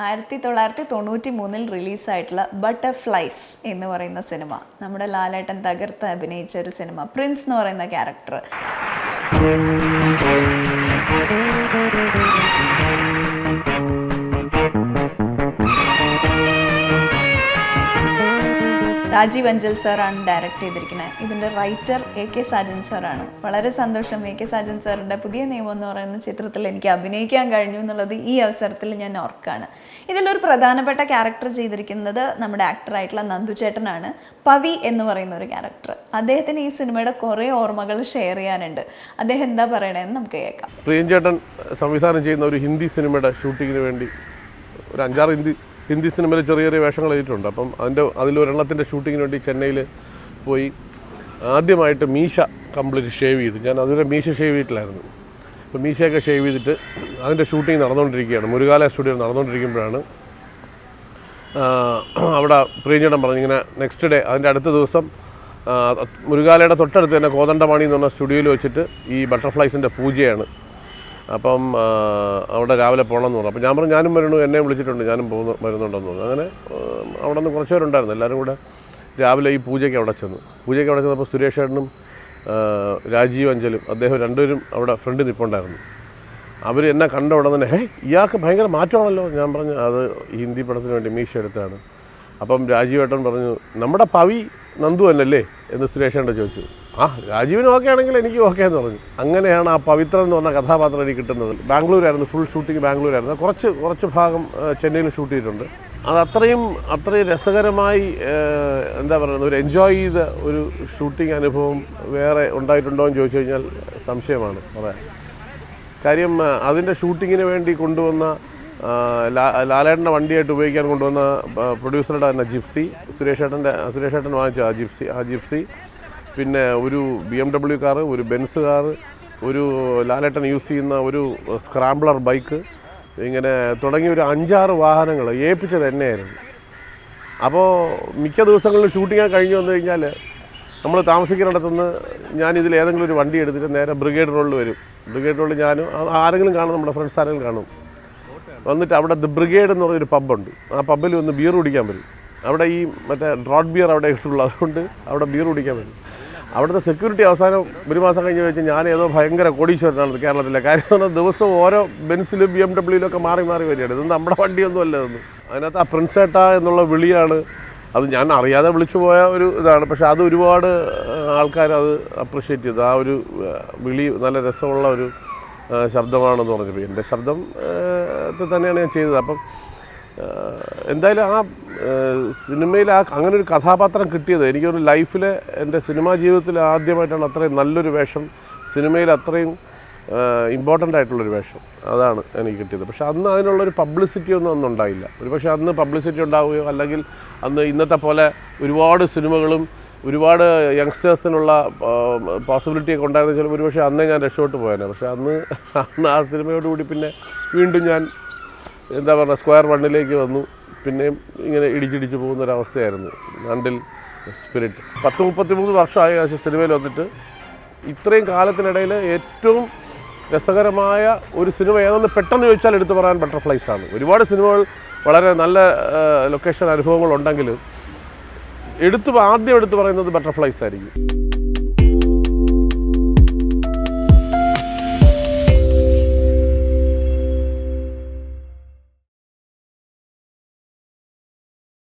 1993 റിലീസായിട്ടുള്ള butterflies എന്ന് പറയുന്ന cinema, നമ്മുടെ ലാലേട്ടൻ തകർത്ത് അഭിനയിച്ച ഒരു സിനിമ. പ്രിൻസ് എന്ന് പറയുന്ന ക്യാരക്ടർ. രാജീവ് അഞ്ചൽ സാറാണ് ഡയറക്റ്റ് ചെയ്തിരിക്കുന്നത്. ഇതിൻ്റെ റൈറ്റർ AK സാജൻ സാറാണ്. വളരെ സന്തോഷം AK സാജൻ സാറിൻ്റെ പുതിയ നിയമം എന്ന് പറയുന്ന ചിത്രത്തിൽ എനിക്ക് അഭിനയിക്കാൻ കഴിഞ്ഞു എന്നുള്ളത് ഈ അവസരത്തിൽ ഞാൻ ഓർക്കാണ്. ഇതിലൊരു പ്രധാനപ്പെട്ട ക്യാരക്ടർ ചെയ്തിരിക്കുന്നത് നമ്മുടെ ആക്ടറായിട്ടുള്ള നന്ദു ചേട്ടനാണ്. പവി എന്ന് പറയുന്ന ഒരു ക്യാരക്ടർ. അദ്ദേഹത്തിന് ഈ സിനിമയുടെ കുറേ ഓർമ്മകൾ ഷെയർ ചെയ്യാനുണ്ട്. അദ്ദേഹം എന്താ പറയണതെന്ന് നമുക്ക് കേൾക്കാം. പ്രിയൻചേട്ടൻ സംവിധാനം ചെയ്യുന്ന ഒരു ഹിന്ദി സിനിമയുടെ ഷൂട്ടിങ്ങിന് വേണ്ടി ഒരു 5-6 ഹിന്ദി സിനിമയിൽ ചെറിയ ചെറിയ വേഷങ്ങൾ എഴുതിയിട്ടുണ്ട്. അപ്പം അതിലൊരെണ്ണത്തിൻ്റെ ഷൂട്ടിങ്ങിന് വേണ്ടി ചെന്നൈയിൽ പോയി ആദ്യമായിട്ട് മീശ കംപ്ലീറ്റ് ഷേവ് ചെയ്തു. ഞാൻ അതുവരെ മീശ ഷേവ് ചെയ്തിട്ടില്ലായിരുന്നു. അപ്പോൾ മീശയൊക്കെ ഷേവ് ചെയ്തിട്ട് അതിൻ്റെ ഷൂട്ടിങ് നടന്നുകൊണ്ടിരിക്കുകയാണ്. മുരുകാല സ്റ്റുഡിയോ നടന്നുകൊണ്ടിരിക്കുമ്പോഴാണ് അവിടെ പ്രിയഞ്ചേട്ടൻ പറഞ്ഞു ഇങ്ങനെ നെക്സ്റ്റ് ഡേ, അതിൻ്റെ അടുത്ത ദിവസം മുരുകാലയുടെ തൊട്ടടുത്ത് തന്നെ കോതണ്ടമാണി എന്ന് പറഞ്ഞ സ്റ്റുഡിയോയിൽ വെച്ചിട്ട് ഈ ബട്ടർഫ്ലൈസിൻ്റെ പൂജയാണ്. അപ്പം അവിടെ രാവിലെ പോകണമെന്ന് പറഞ്ഞു. അപ്പോൾ ഞാൻ പറഞ്ഞു ഞാനും വരണു, എന്നെ വിളിച്ചിട്ടുണ്ട്, ഞാനും വരുന്നുണ്ടെന്ന് തോന്നുന്നു. അങ്ങനെ അവിടെ നിന്ന് കുറച്ച് പേരുണ്ടായിരുന്നു. എല്ലാവരും കൂടെ രാവിലെ ഈ പൂജയ്ക്ക് അവിടെ ചെന്നപ്പോൾ സുരേഷ് ഏട്ടനും രാജീവ് അഞ്ചലും അദ്ദേഹം രണ്ടുപേരും അവിടെ ഫ്രണ്ട് നിൽപ്പുണ്ടായിരുന്നു. അവർ എന്നെ കണ്ട ഉടനെ തന്നെ ഇയാൾക്ക് ഭയങ്കര മാറ്റമാണല്ലോ. ഞാൻ പറഞ്ഞു അത് ഹിന്ദി പടത്തിന് വേണ്ടി മീശ എടുത്താണ്. അപ്പം രാജീവ് ഏട്ടൻ പറഞ്ഞു നമ്മുടെ പവി നന്ദു തന്നെയല്ലേ എന്ന് സുരേഷ് ഏട്ടൻ ചോദിച്ചു. രാജീവിന് ഓക്കെ ആണെങ്കിൽ എനിക്ക് ഓക്കെ എന്ന് പറഞ്ഞു. അങ്ങനെയാണ് ആ പവിത്രൻ എന്ന് പറഞ്ഞ കഥാപാത്രം എനിക്ക് കിട്ടുന്നത്. ബാംഗ്ലൂരായിരുന്നു, ഫുൾ ഷൂട്ടിങ് ബാംഗ്ലൂരായിരുന്നു. കുറച്ച് ഭാഗം ചെന്നൈയിൽ ഷൂട്ട് ചെയ്തിട്ടുണ്ട്. അത് അത്രയും രസകരമായി എന്താ പറയുന്നത്, ഒരു എൻജോയ് ചെയ്ത ഒരു ഷൂട്ടിംഗ് അനുഭവം വേറെ ഉണ്ടായിട്ടുണ്ടോ എന്ന് ചോദിച്ചു കഴിഞ്ഞാൽ സംശയമാണ് പറയാൻ. കാര്യം അതിൻ്റെ ഷൂട്ടിങ്ങിന് വേണ്ടി കൊണ്ടുവന്ന ലാലേട്ടൻ്റെ വണ്ടിയായിട്ട് ഉപയോഗിക്കാൻ കൊണ്ടുവന്ന പ്രൊഡ്യൂസറുടെ തന്നെ ജിപ്സി, സുരേഷ് ഏട്ടൻ വാങ്ങിച്ച ആ ജിപ്സി, പിന്നെ ഒരു BMW കാറ്, ഒരു ബെൻസ് കാറ്, ഒരു ലാലേട്ടൻ യൂസ് ചെയ്യുന്ന ഒരു സ്ക്രാംബ്ലർ ബൈക്ക്, ഇങ്ങനെ തുടങ്ങിയ ഒരു 5-6 വാഹനങ്ങൾ ഏൽപ്പിച്ചത് എന്നെയായിരുന്നു. അപ്പോൾ മിക്ക ദിവസങ്ങളിലും ഷൂട്ടിങ് കഴിഞ്ഞ് വന്നു കഴിഞ്ഞാൽ നമ്മൾ താമസിക്കുന്നിടത്തുനിന്ന് ഞാൻ ഇതിൽ ഏതെങ്കിലും ഒരു വണ്ടി എടുത്തിട്ട് നേരെ ബ്രിഗേഡ് റോഡിൽ വരും. ബ്രിഗേഡ് റോഡിൽ ഞാനും ആരെങ്കിലും കാണും, നമ്മുടെ ഫ്രണ്ട്സ് ആരെങ്കിലും കാണും. വന്നിട്ട് അവിടെ ദി ബ്രിഗേഡ് എന്ന് പറഞ്ഞൊരു പബ്ബുണ്ട്. ആ പബ്ബിൽ ഒന്ന് ബിയർ കുടിക്കാൻ പറ്റും. അവിടെ ഈ മറ്റേ ഡ്രോട്ട് ബിയർ അവിടെ ഇഷ്ടമുള്ളത്, അതുകൊണ്ട് അവിടെ ബിയർ കുടിക്കാൻ പറ്റും. അവിടുത്തെ സെക്യൂരിറ്റി അവസാനം ഒരു മാസം കഴിഞ്ഞ് വെച്ച് ഞാൻ ഏതോ ഭയങ്കര കോടീശ്വരനാണ് കേരളത്തിലെ. കാര്യം എന്ന് പറഞ്ഞാൽ ദിവസവും ഓരോ ബെൻസിലും BMW മാറി വരികയാണ്. ഇതൊന്നും നമ്മുടെ വണ്ടിയൊന്നും അല്ല ഇതൊന്നും. അതിനകത്ത് ആ പ്രിൻസേട്ട എന്നുള്ള വിളിയാണ്. അത് ഞാൻ അറിയാതെ വിളിച്ചു പോയ ഒരു ഇതാണ്. പക്ഷേ അത് ഒരുപാട് ആൾക്കാർ അത് അപ്രിഷ്യേറ്റ് ചെയ്തു. ആ ഒരു വിളി നല്ല രസമുള്ള ഒരു ശബ്ദമാണെന്ന് പറഞ്ഞപ്പോൾ എൻ്റെ ശബ്ദം തന്നെയാണ് ഞാൻ ചെയ്തത്. അപ്പം എന്തായാലും ആ സിനിമയിൽ അങ്ങനെ ഒരു കഥാപാത്രം കിട്ടിയത് എനിക്കൊരു ലൈഫിലെ എൻ്റെ സിനിമാ ജീവിതത്തിൽ ആദ്യമായിട്ടാണ് അത്രയും നല്ലൊരു വേഷം, സിനിമയിൽ അത്രയും ഇമ്പോർട്ടൻ്റ് ആയിട്ടുള്ളൊരു വേഷം. അതാണ് എനിക്ക് കിട്ടിയത്. പക്ഷെ അന്ന് അതിനുള്ളൊരു പബ്ലിസിറ്റി ഒന്നും ഉണ്ടായില്ല. ഒരുപക്ഷെ അന്ന് പബ്ലിസിറ്റി ഉണ്ടാവുകയോ അല്ലെങ്കിൽ അന്ന് ഇന്നത്തെ പോലെ ഒരുപാട് സിനിമകളും ഒരുപാട് യങ്സ്റ്റേഴ്സിനുള്ള പോസിബിലിറ്റിയൊക്കെ ഉണ്ടായിരുന്ന വെച്ചാൽ ഒരുപക്ഷെ അന്നേ ഞാൻ രക്ഷപ്പെട്ട് പോയേനെ. പക്ഷേ അന്ന് ആ സിനിമയോടുകൂടി പിന്നെ വീണ്ടും ഞാൻ എന്താ പറയുക സ്ക്വയർ വണ്ണിലേക്ക് വന്നു. പിന്നെയും ഇങ്ങനെ ഇടിച്ചിടിച്ച് പോകുന്നൊരവസ്ഥയായിരുന്നു. അണ്ടിൽ സ്പിരിറ്റ് 10-33 വർഷമായി സിനിമയിൽ വന്നിട്ട്. ഇത്രയും കാലത്തിനിടയിൽ ഏറ്റവും രസകരമായ ഒരു സിനിമ ഏതെന്ന് പെട്ടെന്ന് ചോദിച്ചാൽ എടുത്തു പറയാൻ ബട്ടർഫ്ലൈസാണ്. ഒരുപാട് സിനിമകൾ വളരെ നല്ല ലൊക്കേഷൻ അനുഭവങ്ങളുണ്ടെങ്കിലും ആദ്യം എടുത്തു പറയുന്നത് ബട്ടർഫ്ലൈസ് ആയിരിക്കും.